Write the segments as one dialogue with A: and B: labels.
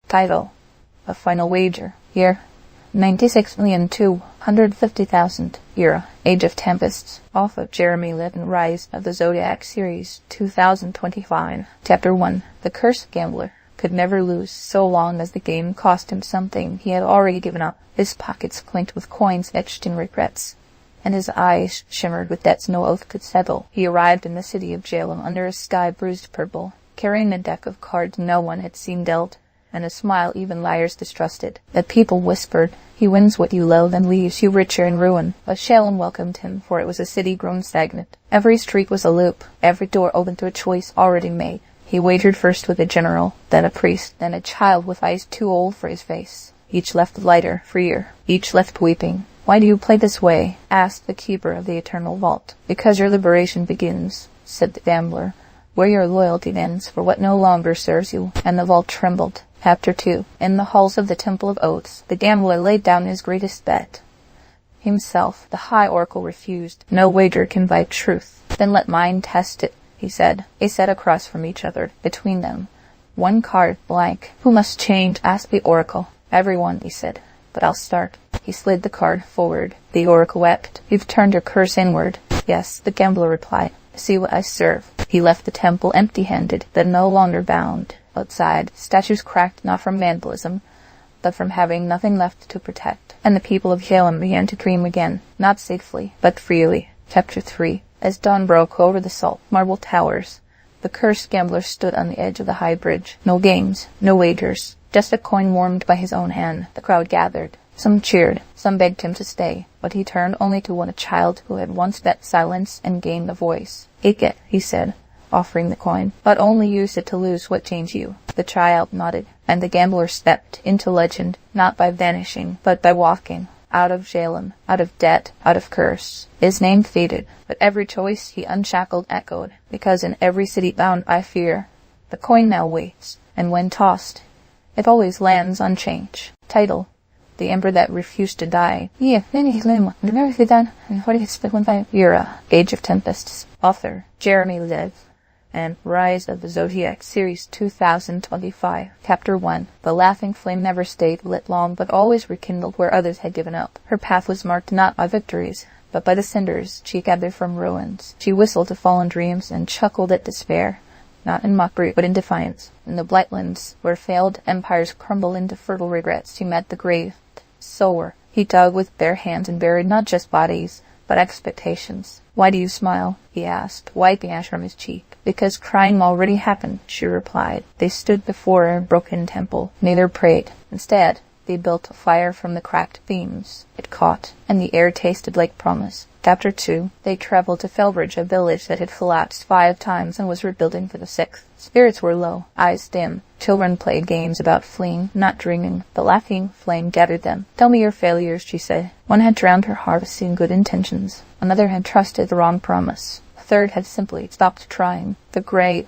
A: Title: A Final Wager. Year: 96,250,000. Era: Age of Tempests. Author: Jeremy Levan. Rise of the Zodiac Series 2025. Chapter 1. The Cursed Gambler could never lose so long as the game cost him something he had already given up. His pockets clinked with coins etched in regrets, and his eyes shimmered with debts no oath could settle. He arrived in the city of Jalem under a sky bruised purple, carrying a deck of cards no one had seen dealt, and a smile even liars distrusted. The people whispered, "He wins what you loathe and leaves you richer in ruin." But Shalem welcomed him, for it was a city grown stagnant. Every street was a loop, every door open to a choice already made. He wagered first with a general, then a priest, then a child with eyes too old for his face. Each left lighter, freer, each left weeping. "Why do you play this way?" asked the keeper of the eternal vault. "Because your liberation begins," said the gambler, "where your loyalty ends for what no longer serves you." And the vault trembled. Chapter 2. In the halls of the Temple of Oaths, the gambler laid down his greatest bet. Himself. The high oracle refused. "No wager can buy truth." "Then let mine test it," he said. They sat across from each other. Between them, one card blank. "Who must change?" asked the oracle. "Everyone," he said. "But I'll start." He slid the card forward. The oracle wept. "You've turned your curse inward." "Yes," the gambler replied. "See what I serve." He left the temple empty-handed, then no longer bound. Outside, statues cracked not from vandalism, but from having nothing left to protect. And the people of Jalem began to dream again, not safely, but freely. Chapter 3. As dawn broke over the salt marble towers, the cursed gambler stood on the edge of the high bridge. No games, no wagers, just a coin warmed by his own hand. The crowd gathered. Some cheered, some begged him to stay, but he turned only to one, a child who had once bet silence and gained a voice. "Take it," he said, offering the coin, "but only use it to lose what changed you." The child nodded, and the gambler stepped into legend, not by vanishing, but by walking. Out of Jalem, out of debt, out of curse. His name faded, but every choice he unshackled echoed, because in every city bound by fear, the coin now waits, and when tossed, it always lands unchanged. Title: The Emperor That Refused to Die. Era: Age of Tempests. Author: Jeremy Levan. And Rise of the Zodiac Series 2025. Chapter 1. The laughing flame never stayed lit long, but always rekindled where others had given up. Her path was marked not by victories, but by the cinders she gathered from ruins. She whistled to fallen dreams and chuckled at despair, not in mockery, but in defiance. In the Blightlands, where failed empires crumble into fertile regrets, she met the grave sower. He dug with bare hands and buried not just bodies, but expectations. "Why do you smile?" he asked, wiping ash from his cheek. "Because crime already happened," she replied. They stood before a broken temple. Neither prayed. Instead, they built a fire from the cracked beams. It caught, and the air tasted like promise. Chapter 2. They traveled to Felbridge, a village that had collapsed 5 times and was rebuilding for the 6th. Spirits were low, eyes dim. Children played games about fleeing, not dreaming. The laughing flame gathered them. "Tell me your failures," she said. One had drowned her harvest in good intentions. Another had trusted the wrong promise. A third had simply stopped trying. The gray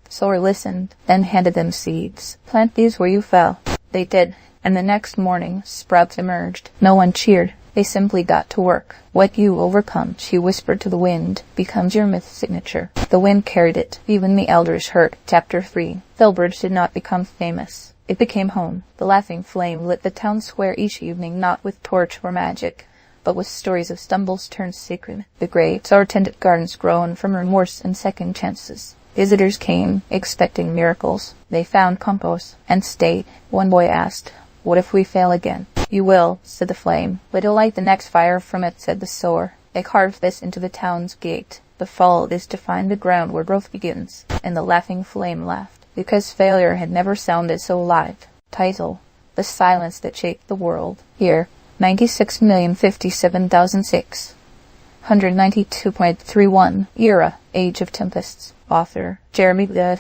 A: sower listened, then handed them seeds. "Plant these where you fell." They did, and the next morning sprouts emerged. No one cheered. They simply got to work. "What you overcome," she whispered to the wind, "becomes your myth signature." The wind carried it. Even the elders heard. Chapter 3. Felbridge did not become famous. It became home. The laughing flame lit the town square each evening, not with torch or magic, but with stories of stumbles turned sacred. The great, sour-tinted gardens grown from remorse and second chances. Visitors came, expecting miracles. They found compost, and stayed. One boy asked, "What if we fail again?" "You will," said the flame. "But you'll light the next fire from it," said the sower. "They carved this into the town's gate. The fall is to find the ground where growth begins." And the laughing flame laughed, because failure had never sounded so alive. Title: The Silence That Shaped the World. Year: 96,057,692.31. Era: Age of Tempests. Author: Jeremy Levan.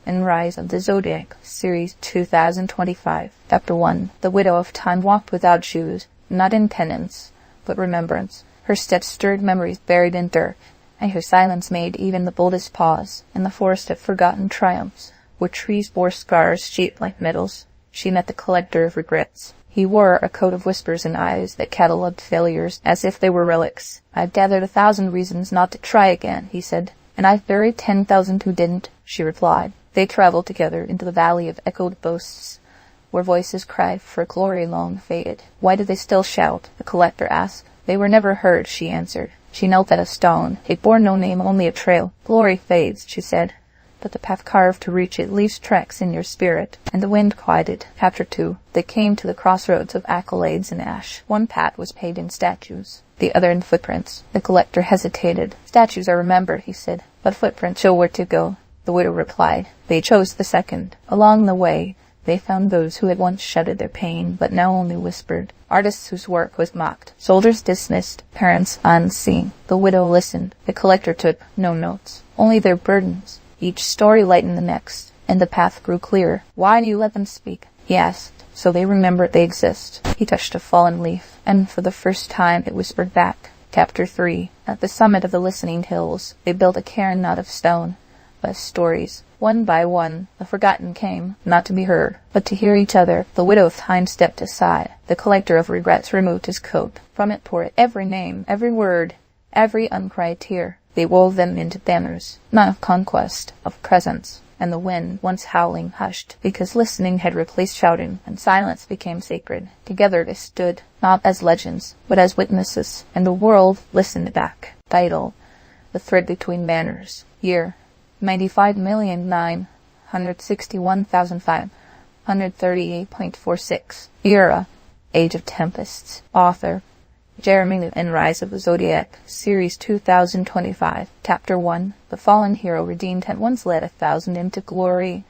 A: And Rise of the Zodiac Series 2025. Chapter 1. The widow of time walked without shoes, not in penance, but remembrance. Her steps stirred memories buried in dirt, and her silence made even the boldest pause. In the forest of forgotten triumphs, where trees bore scars shaped like medals, she met the collector of regrets. He wore a coat of whispers and eyes that catalogued failures as if they were relics. "I've gathered 1,000 reasons not to try again," he said. "And I've buried 10,000 who didn't," she replied. They traveled together into the valley of echoed boasts, where voices cried for glory long faded. Why did they still shout? The collector asked. They were never heard, she answered. She knelt at a stone. It bore no name, only a trail. Glory fades, she said, but the path carved to reach it leaves tracks in your spirit. And the wind quieted. Chapter 2. They came to the crossroads of accolades and ash. One path was paved in statues, the other in footprints. The collector hesitated. Statues are remembered, he said, but footprints show where to go. The widow replied. They chose the second. Along the way, they found those who had once shouted their pain, but now only whispered. Artists whose work was mocked. Soldiers dismissed. Parents unseen. The widow listened. The collector took no notes. Only their burdens. Each story lightened the next, and the path grew clearer. Why do you let them speak? He asked. So they remember they exist. He touched a fallen leaf, and for the first time it whispered back. Chapter 3. At the summit of the listening hills, they built a cairn not of stone, but of stories. One by one, the forgotten came, not to be heard, but to hear each other. The widow of time stepped aside. The collector of regrets removed his coat. From it poured every name, every word, every uncried tear. They wove them into banners, not of conquest, of presence. And the wind, once howling, hushed, because listening had replaced shouting, and silence became sacred. Together they stood, not as legends, but as witnesses, and the world listened back. Title: The Thread Between Banners. Year: 95,961,538.46. Era: Age of Tempests. Author: Jeremy Levan. Rise of the Zodiac, Series 2025. Chapter 1. The fallen hero redeemed had once led 1,000 into glory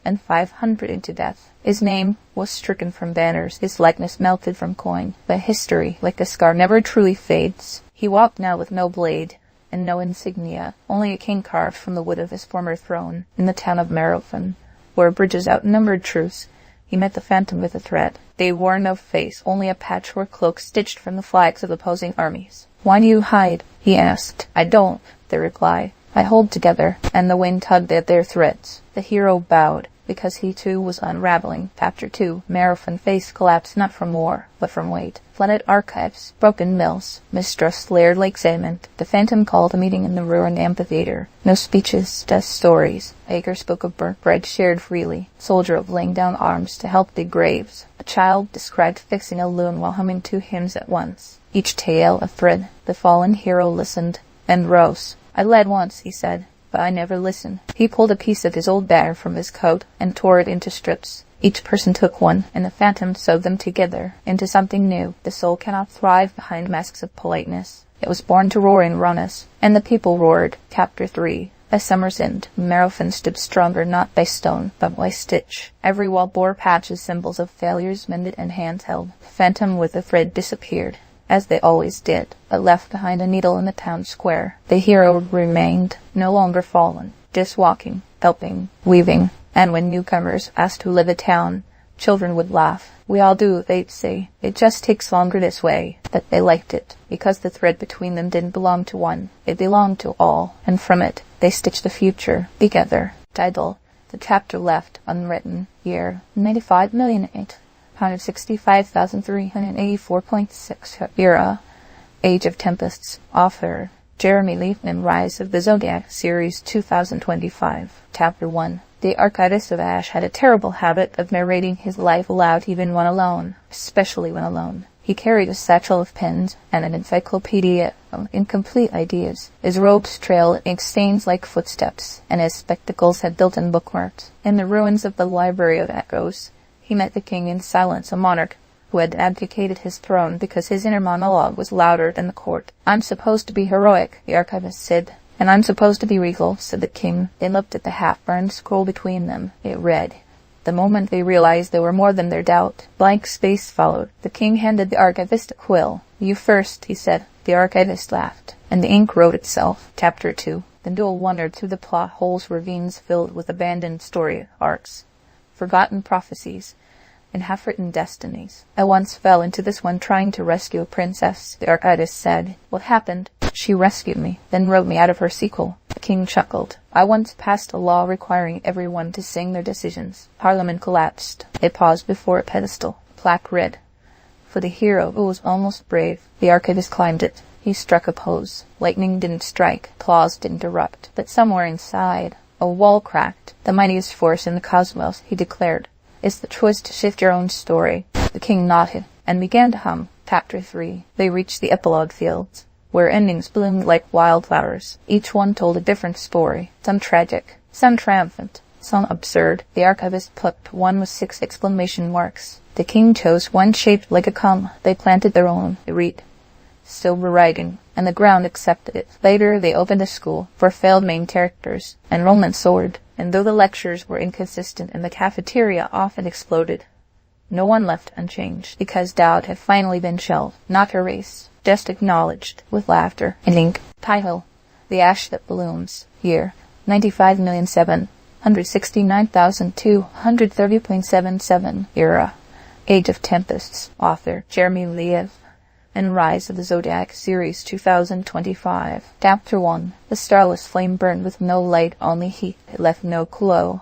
A: and 500 into death. His name was stricken from banners, his likeness melted from coin. But history, like a scar, never truly fades. He walked now with no blade and no insignia, only a king carved from the wood of his former throne. In the town of Levan, where bridges outnumbered truths, he met the phantom with a thread. They wore no face, only a patchwork cloak stitched from the flags of opposing armies. Why do you hide? He asked. I don't, they replied. I hold together, and the wind tugged at their threads. The hero bowed, because he too was unraveling. Chapter 2. Levan face collapsed not from war, but from weight. Flooded archives, broken mills, mistrust layered like cement. The phantom called a meeting in the ruined amphitheater. No speeches, just stories. Baker spoke of burnt bread shared freely. Soldier of laying down arms to help dig graves. A child described fixing a loom while humming 2 hymns at once. Each tale a thread. The fallen hero listened, and rose. I led once, he said, but I never listened. He pulled a piece of his old banner from his coat and tore it into strips. Each person took one, and the phantom sewed them together into something new. The soul cannot thrive behind masks of politeness. It was born to roar in rawness, and the people roared. Chapter 3. At summer's end, Levan stood stronger not by stone, but by stitch. Every wall bore patches, symbols of failures mended and hands held. The phantom with the thread disappeared, as they always did, but left behind a needle in the town square. The hero remained, no longer fallen, just walking, helping, weaving. And when newcomers asked who lived the town, children would laugh. We all do, they'd say. It just takes longer this way. But they liked it, because the thread between them didn't belong to one. It belonged to all, and from it they stitched the future together. Title: The Chapter Left Unwritten. Year: 95,865,384.6. Era: Age of Tempests. Author: Jeremy Levan. Rise of the Zodiac, Series 2025. Chapter 1. The archivist of Ash had a terrible habit of narrating his life aloud even when alone, especially when alone. He carried a satchel of pens and an encyclopedia of incomplete ideas. His robes trailed ink stains like footsteps, and his spectacles had built-in bookmarks. In the ruins of the Library of Echoes, he met the king in silence, a monarch who had abdicated his throne because his inner monologue was louder than the court. I'm supposed to be heroic, the archivist said. And I'm supposed to be regal, said the king. They looked at the half-burned scroll between them. It read. The moment they realized they were more than their doubt, blank space followed. The king handed the archivist a quill. You first, he said. The archivist laughed, and the ink wrote itself. Chapter 2. The duel wandered through the plot holes, ravines filled with abandoned story arcs, forgotten prophecies, and half-written destinies. I once fell into this one trying to rescue a princess, the archivist said. What happened? She rescued me, then wrote me out of her sequel. The king chuckled. I once passed a law requiring everyone to sing their decisions. Parliament collapsed. It paused before a pedestal. The plaque read, For the hero who was almost brave. The archivist climbed it. He struck a pose. Lightning didn't strike. Claws didn't erupt. But somewhere inside, a wall cracked. The mightiest force in the cosmos, he declared. is the choice to shift your own story. The king nodded and began to hum. Chapter 3. They reached the epilogue fields, where endings bloomed like wildflowers. Each one told a different story, some tragic, some triumphant, some absurd. The archivist plucked one with 6 exclamation marks. The king chose one shaped like a comma. They planted their own. They read. Still were writing, and the ground accepted it. Later they opened a school for failed main characters. Enrollment soared, and though the lectures were inconsistent and the cafeteria often exploded, no one left unchanged, because doubt had finally been shelved, not erased, just acknowledged, with laughter and ink. Title: The Ash That Blooms. Year: 95,769,230.77. Era: Age of Tempests. Author: Jeremy Levan. And Rise of the Zodiac Series 2025. Chapter 1. The starless flame burned with no light, only heat. It left no glow,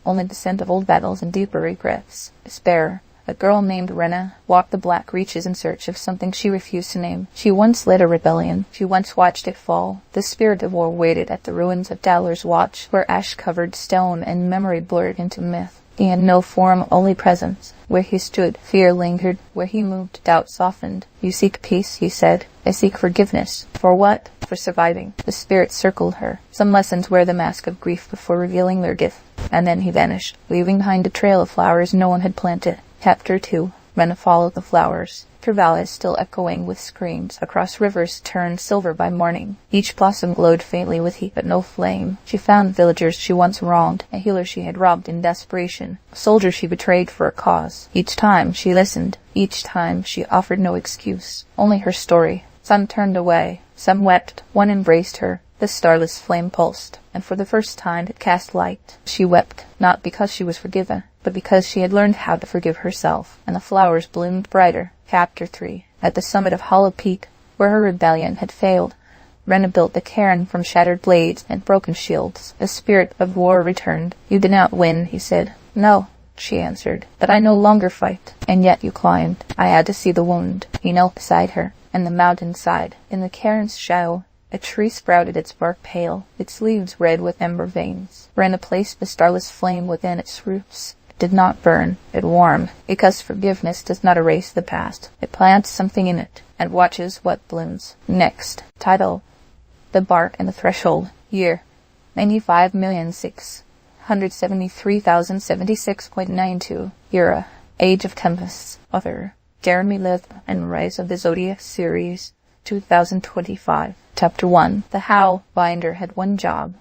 A: only the scent of old battles and deeper regrets. Despair. A girl named Rena walked the black reaches in search of something she refused to name. She once led a rebellion. She once watched it fall. The spirit of war waited at the ruins of Dowler's Watch, where ash-covered stone and memory blurred into myth. He had no form, only presence. Where he stood, fear lingered. Where he moved, doubt softened. You seek peace, he said. I seek forgiveness. For what? For surviving. The spirit circled her. Some lessons wear the mask of grief before revealing their gift. And then he vanished, leaving behind a trail of flowers no one had planted. Chapter 2. Rena followed the flowers. Her valleys still echoing with screams. Across rivers turned silver by morning. Each blossom glowed faintly with heat, but no flame. She found villagers she once wronged, a healer she had robbed in desperation, a soldier she betrayed for a cause. Each time she listened. Each time she offered no excuse, only her story. Some turned away. Some wept. One embraced her. The starless flame pulsed, and for the first time it cast light. She wept, not because she was forgiven, but because she had learned how to forgive herself, and the flowers bloomed brighter. Chapter 3. At the summit of Hollow Peak, where her rebellion had failed, Rena built the cairn from shattered blades and broken shields. The spirit of war returned. You did not win, he said. No, she answered, but I no longer fight. And yet you climbed. I had to see the wound. He knelt beside her, and the mountainside. In the cairn's shadow, a tree sprouted, its bark pale, its leaves red with ember veins. Rena placed the starless flame within its roots. It did not burn, it warmed, because forgiveness does not erase the past. It plants something in it, and watches what blooms. Next. Title: The Bark and the Threshold. Year: 95,673,076.92. Era: Age of Tempests. Author: Jeremy Levan. And Rise of the Zodiac Series 2025. Chapter 1. The Howl Binder had one job: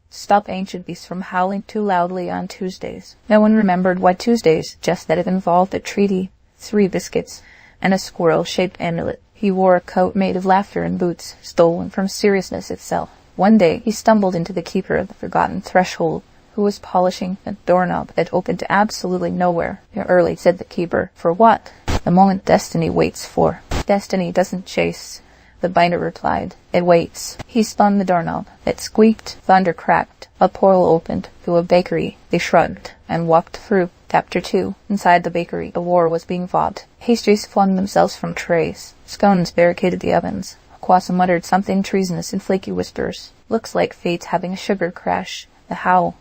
A: stop ancient beasts from howling too loudly on Tuesdays. No one remembered why Tuesdays, just that it involved a treaty, 3 biscuits, and a squirrel-shaped amulet. He wore a coat made of laughter and boots, stolen from seriousness itself. One day he stumbled into the keeper of the forgotten threshold, who was polishing a doorknob that opened to absolutely nowhere. "You're early," said the keeper. "For what?" "The moment destiny waits for." "Destiny doesn't chase," the binder replied. "It waits." He spun the doorknob. It squeaked. Thunder cracked. A portal opened to a bakery. They shrugged and walked through. Chapter 2. Inside the bakery, a war was being fought. Pastries flung themselves from trays. Scones barricaded the ovens. Quassa muttered something treasonous in flaky whispers. "Looks like fate's having a sugar crash." "The Howl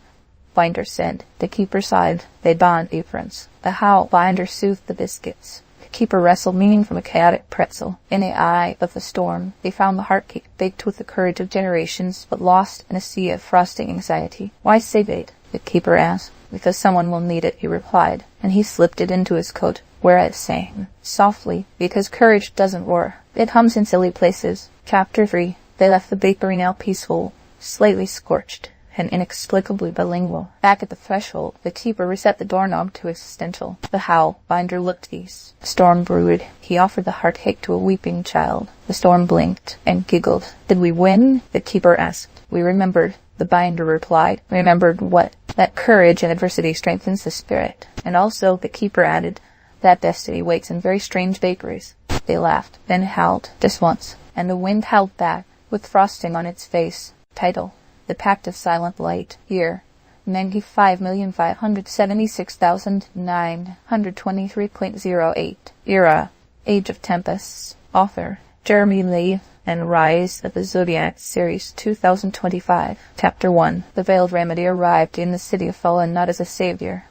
A: Binder said." The keeper sighed. They donned aprons. The Howl Binder soothed the biscuits. Keeper wrestled meaning from a chaotic pretzel. In the eye of the storm, they found the heart cake baked with the courage of generations, but lost in a sea of frosting anxiety. "Why save it?" the keeper asked. "Because someone will need it," he replied, and he slipped it into his coat, where it sang softly, because courage doesn't roar. It hums in silly places. Chapter 3. They left the bakery now peaceful, slightly scorched, and inexplicably bilingual. Back at the threshold, the keeper reset the doorknob to existential. The Howl Binder looked east. The storm brewed. He offered the heart cake to a weeping child. The storm blinked and giggled. "Did we win?" the keeper asked. "We remembered," the binder replied. "Remembered what?" "That courage in adversity strengthens the spirit." And also, the keeper added, "that destiny waits in very strange bakeries." They laughed, then howled, just once, and the wind howled back, with frosting on its face. Title: The Pact of Silent Light. Year: 95,576,923.08. Era: Age of Tempests. Author: Jeremy Levan. And Rise of the Zodiac Series 2025. Chapter 1. The Veiled Remedy arrived in the city of Fallen not as a savior,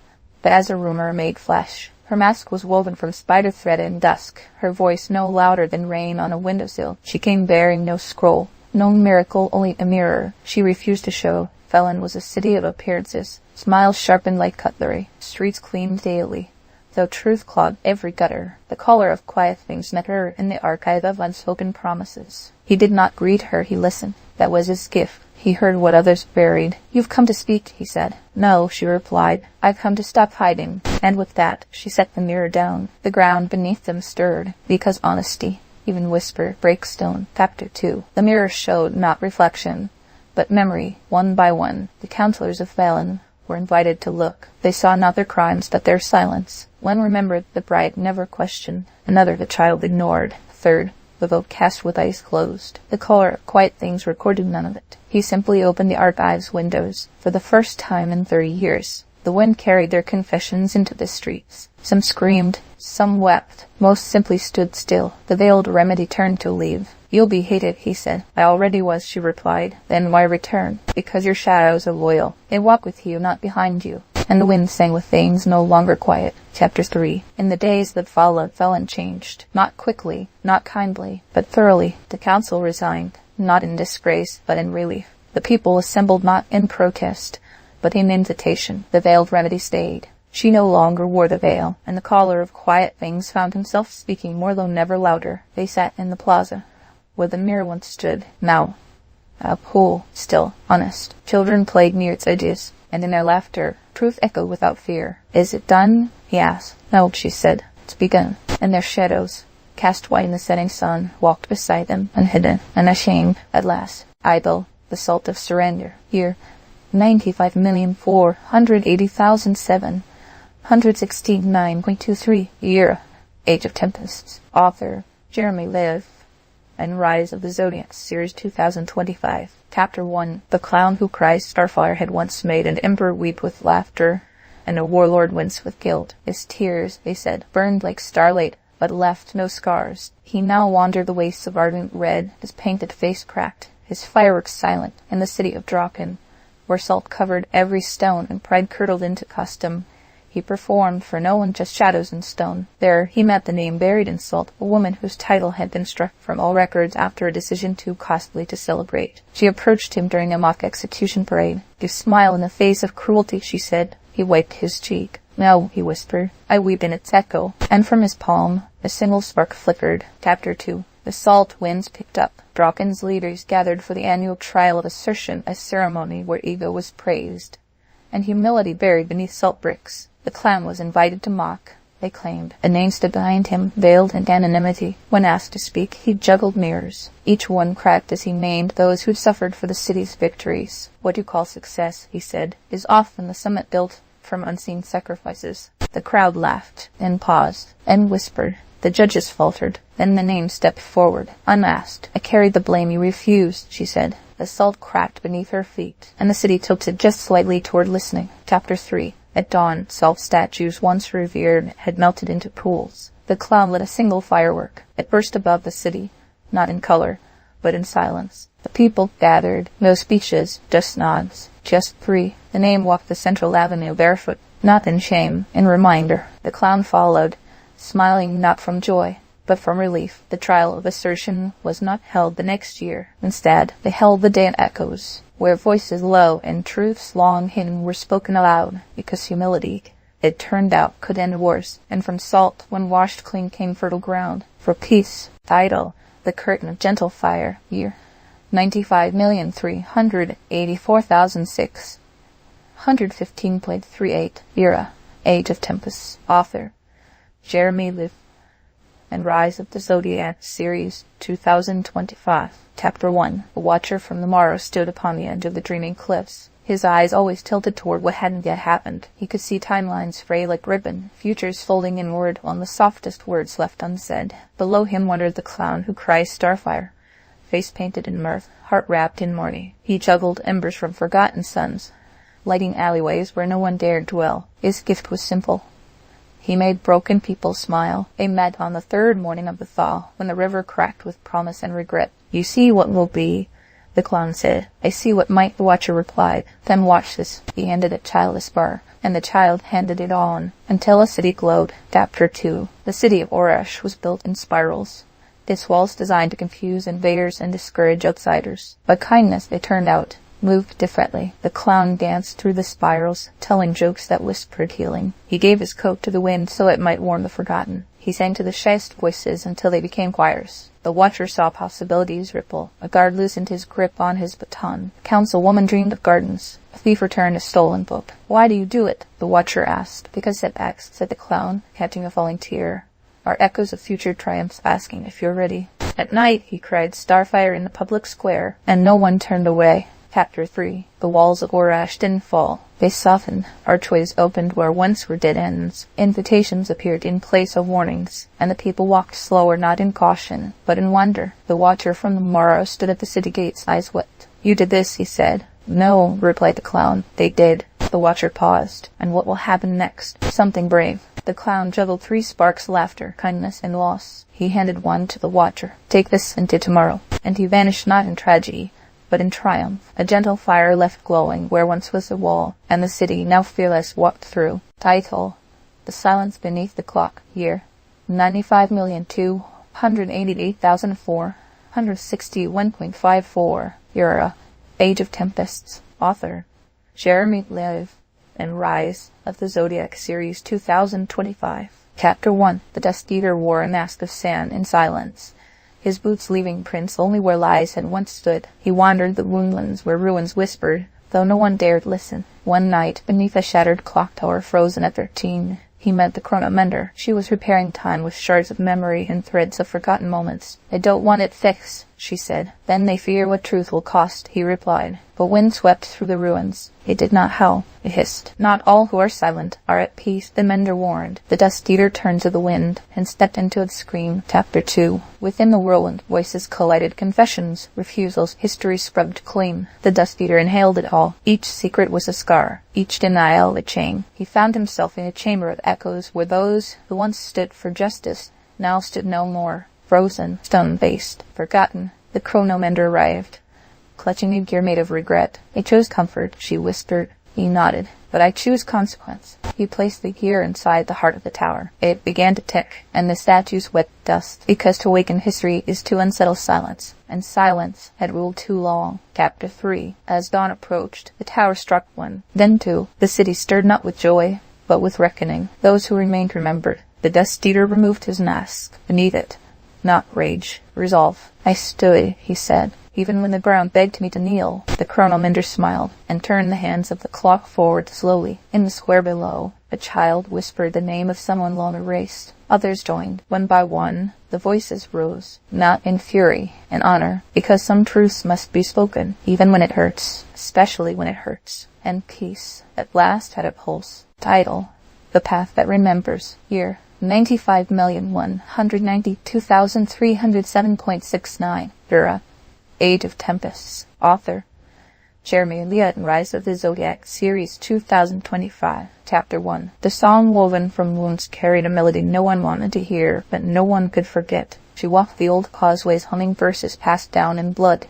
A: but as a rumor made flesh. Her mask was woven from spider thread in dusk, her voice no louder than rain on a windowsill. She came bearing no scroll, no miracle, only a mirror she refused to show. Felon was a city of appearances, smiles sharpened like cutlery, streets cleaned daily, though truth clogged every gutter. The caller of quiet things met her in the archive of unspoken promises. He did not greet her, he listened. That was his gift. He heard what others buried. "You've come to speak," he said. "No," she replied. "I've come to stop hiding." And with that, she set the mirror down. The ground beneath them stirred, because honesty, even whisper, breaks stone. Chapter 2. The mirror showed not reflection, but memory. One by one, the counselors of Valen were invited to look. They saw not their crimes, but their silence. One remembered the bride never questioned, another the child ignored, third the vote cast with eyes closed. The caller of quiet things recorded none of it. He simply opened the archive's windows. For the first time in 30 years, the wind carried their confessions into the streets. Some screamed, some wept, most simply stood still. The veiled remedy turned to leave. "You'll be hated," he said. "I already was," she replied. "Then why return?" "Because your shadows are loyal. They walk with you, not behind you." And the wind sang with things no longer quiet. Chapter 3. In the days that followed, Felon changed. Not quickly, not kindly, but thoroughly. The council resigned, not in disgrace, but in relief. The people assembled not in protest, but in invitation. The veiled remedy stayed. She no longer wore the veil, and the caller of quiet things found himself speaking more though never louder. They sat in the plaza, where the mirror once stood. Now, a pool, still, honest. Children played near its edges, and in their laughter, truth echoed without fear. "Is it done?" he asked. "No," she said. "It's begun." And their shadows, cast white in the setting sun, walked beside them, unhidden, unashamed, at last. Idle, the salt of surrender. Year 95,480,769.23. Year, Age of Tempests. Author, Jeremy Levan, and Rise of the Zodiac, Series 2025. Chapter 1. The clown who cries Starfire had once made an emperor weep with laughter and a warlord wince with guilt. His tears, they said, burned like starlight, but left no scars. He now wandered the wastes of ardent red, his painted face cracked, his fireworks silent, in the city of Draken, where salt covered every stone and pride curdled into custom. He performed for no one, just shadows in stone. There he met the name buried in salt, a woman whose title had been struck from all records after a decision too costly to celebrate. She approached him during a mock execution parade. "You smile in the face of cruelty," she said. He wiped his cheek. "No," he whispered, "I weep in its echo." And from his palm a single spark flickered. Chapter 2. The salt winds picked up. Draken's leaders gathered for the annual trial of assertion, a ceremony where ego was praised, and humility buried beneath salt bricks. The clown was invited to mock, they claimed. A name stood behind him, veiled in anonymity. When asked to speak, he juggled mirrors. Each one cracked as he named those who'd suffered for the city's victories. "What you call success," he said, "is often the summit built from unseen sacrifices." The crowd laughed, and paused, and whispered. The judges faltered. Then the name stepped forward, unasked. "I carried the blame you refused," she said. The salt cracked beneath her feet, and the city tilted just slightly toward listening. Chapter 3. At dawn, salt statues once revered had melted into pools. The clown lit a single firework. It burst above the city, not in color, but in silence. The people gathered, no speeches, just nods. Just 3. The name walked the central avenue barefoot, not in shame, in reminder. The clown followed, smiling not from joy, but from relief. The trial of assertion was not held the next year. Instead, they held the day in echoes, where voices low and truths long hidden were spoken aloud, because humility, it turned out, could end wars. And from salt, when washed clean, came fertile ground. For peace, idle, the curtain of gentle fire. Year 95,384,615.38. Era, Age of Tempests. Author, Jeremy Levan, and Rise of the Zodiac, Series 2025. Chapter 1. A watcher from the morrow stood upon the edge of the dreaming cliffs, his eyes always tilted toward what hadn't yet happened. He could see timelines fray like ribbon, futures folding inward on the softest words left unsaid. Below him wandered the clown who cries Starfire, face painted in mirth, heart wrapped in mourning. He juggled embers from forgotten suns, lighting alleyways where no one dared dwell. His gift was simple. He made broken people smile. They met on the third morning of the thaw, when the river cracked with promise and regret. "You see what will be," the clown said. I see what might, the watcher replied. Then watch this. He handed a child a spar, and the child handed it on, until a city glowed. Chapter 2. The city of Orash was built in spirals. Its walls designed to confuse invaders and discourage outsiders. By kindness, it turned out. Moved differently, the clown danced through the spirals, telling jokes that whispered healing. He gave his coat to the wind so it might warm the forgotten. He sang to the shyest voices until they became choirs. The watcher saw possibilities ripple. A guard loosened his grip on his baton. A councilwoman dreamed of gardens. A thief returned a stolen book. Why do you do it? The watcher asked. Because setbacks, said the clown, catching a falling tear, are echoes of future triumphs asking if you're ready. At night, he cried starfire in the public square, and no one turned away. Chapter 3. The walls of Orash didn't fall. They softened. Archways opened where once were dead ends. Invitations appeared in place of warnings, and the people walked slower, not in caution, but in wonder. The watcher from the morrow stood at the city gates, eyes wet. You did this, he said. No, replied the clown. They did. The watcher paused. And what will happen next? Something brave. The clown juggled 3 sparks, laughter, kindness, and loss. He handed one to the watcher. Take this into tomorrow. And he vanished not in tragedy, but in triumph. A gentle fire left glowing where once was a wall, and the city, now fearless, walked through. Title: The Silence Beneath the Clock. Year: 95,288,461.54. Era: Age of Tempests. Author: Jeremy Levan. And Rise of the Zodiac Series 2025. Chapter 1. The Dust Eater wore a mask of sand in silence, his boots leaving prints only where lies had once stood. He wandered the woodlands where ruins whispered, though no one dared listen. One night, beneath a shattered clock tower frozen at 13, he met the chronomender. She was repairing time with shards of memory and threads of forgotten moments. I don't want it fixed, she said. Then they fear what truth will cost, he replied. But wind swept through the ruins. It did not howl. It hissed. Not all who are silent are at peace, the mender warned. The dust eater turned to the wind and stepped into its scream. Chapter 2. Within the whirlwind, voices collided, confessions, refusals, history scrubbed clean. The dust eater inhaled it all. Each secret was a scar, each denial a chain. He found himself in a chamber of echoes where those who once stood for justice now stood no more. Frozen, stone-faced, forgotten, the chronomender arrived, clutching a gear made of regret. I chose comfort, she whispered. He nodded. But I choose consequence. He placed the gear inside the heart of the tower. It began to tick, and the statues wet dust, because to awaken history is to unsettle silence, and silence had ruled too long. Chapter 3. As dawn approached, the tower struck 1, then 2. The city stirred not with joy, but with reckoning. Those who remained remembered. The dust eater removed his mask. Beneath it, not rage, resolve. I stood, he said, even when the ground begged me to kneel. The chronomender smiled, and turned the hands of the clock forward slowly. In the square below, a child whispered the name of someone long erased. Others joined. One by one, the voices rose, not in fury, in honor, because some truths must be spoken, even when it hurts, especially when it hurts. And peace, at last, had a pulse. Title: The Path That Remembers. Year: 95,192,307.69. Era: Age of Tempests. Author: Jeremy Levan. Rise of the Zodiac Series 2025. Chapter 1. The song woven from wounds carried a melody no one wanted to hear, but no one could forget. She walked the old causeways humming verses passed down in blood,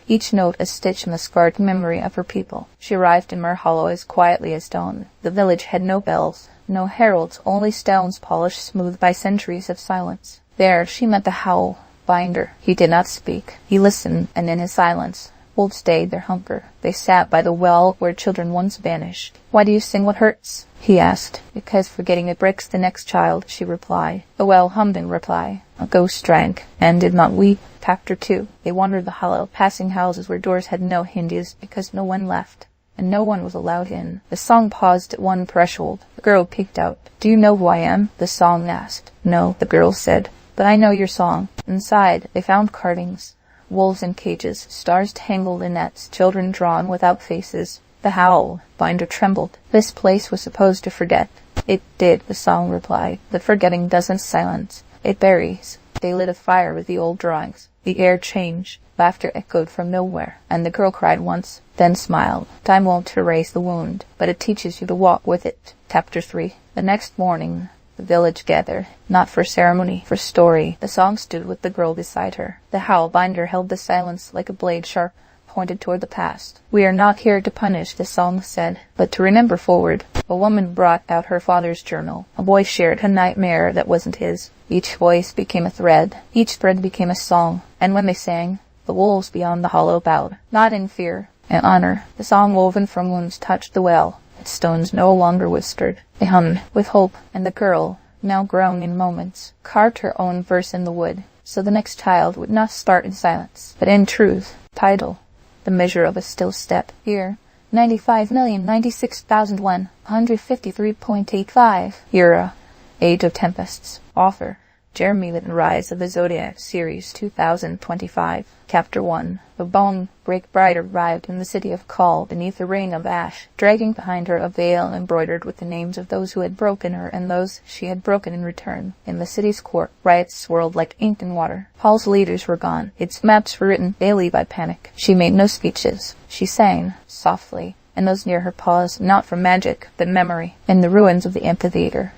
A: each note a stitch in the scarred memory of her people. She arrived in Mer Hollow as quietly as dawn. The village had no bells, no heralds, only stones polished smooth by centuries of silence. There she met the howl binder. He did not speak. He listened, and in his silence, wolves stayed their hunger. They sat by the well where children once vanished. Why do you sing what hurts? He asked. Because forgetting it breaks the next child, she replied. The well hummed in reply. A ghost drank, and did not weep. Chapter 2. They wandered the hollow, passing houses where doors had no hinges, because no one left, and no one was allowed in. The song paused at one threshold. The girl peeked out. Do you know who I am? The song asked. No, the girl said. But I know your song. Inside, they found cartings, wolves in cages, stars tangled in nets, children drawn without faces. The howl binder trembled. This place was supposed to forget. It did, the song replied. The forgetting doesn't silence. It buries. They lit a fire with the old drawings. The air changed. Laughter echoed from nowhere, and the girl cried once, then smiled. Time won't erase the wound, but it teaches you to walk with it. Chapter 3. The next morning, the village gathered, not for ceremony, for story. The song stood with the girl beside her. The howl binder held the silence like a blade sharp, pointed toward the past. "We are not here to punish," the song said, "but to remember forward." A woman brought out her father's journal. A boy shared a nightmare that wasn't his. Each voice became a thread. Each thread became a song. And when they sang, the wolves beyond the hollow bowed, not in fear, in honor. The song woven from wounds touched the well. Its stones no longer whispered. They hummed with hope, and the girl, now grown in moments, carved her own verse in the wood. So the next child would not start in silence, but in truth, tidal, the measure of a still step. Here, 95,096,153.85. Era, Age of Tempests. Author, Jeremy Levan. Rise of the Zodiac Series 2025. Chapter 1. The bone break bride arrived in the city of Kal beneath a rain of ash, dragging behind her a veil embroidered with the names of those who had broken her and those she had broken in return. In the city's court, riots swirled like ink in water. Kal's leaders were gone. Its maps were written daily by panic. She made no speeches. She sang, softly, and those near her paused, not from magic, but memory. In the ruins of the amphitheater,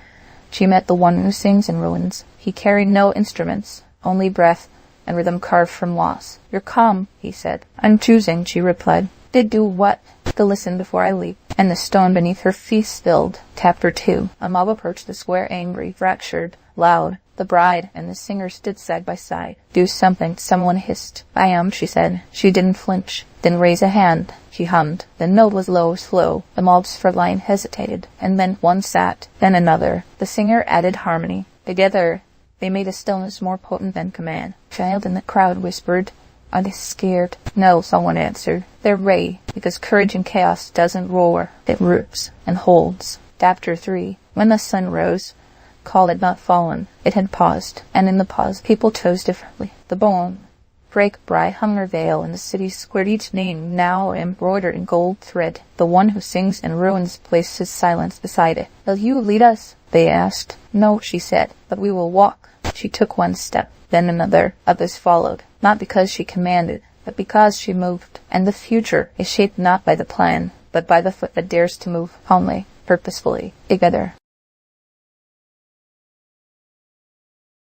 A: she met the one who sings in ruins. He carried no instruments, only breath and rhythm carved from loss. "You're calm," he said. "I'm choosing," she replied. "Did do what?" "To listen before I leap." And the stone beneath her feet stilled. Chapter 2. A mob approached the square, angry, fractured, loud. The bride and the singer stood side by side. "Do something," someone hissed. "I am," she said. She didn't flinch, didn't raise a hand. She hummed. The note was low, slow. The mob's front line hesitated, and then one sat, then another. The singer added harmony. Together, they made a stillness more potent than command. A child in the crowd whispered, "Are they scared?" "No," someone answered. "They're ready, because courage in chaos doesn't roar. It roots and holds." Chapter 3. When the sun rose, Kal had not fallen. It had paused, and in the pause, people chose differently. The bone break bride hung her veil in the city square, each name now embroidered in gold thread. The one who sings in ruins placed his silence beside it. "Will you lead us?" they asked. "No," she said, "but we will walk." She took one step, then another. Others followed, not because she commanded, but because she moved. And the future is shaped not by the plan, but by the foot that dares to move calmly, purposefully, together.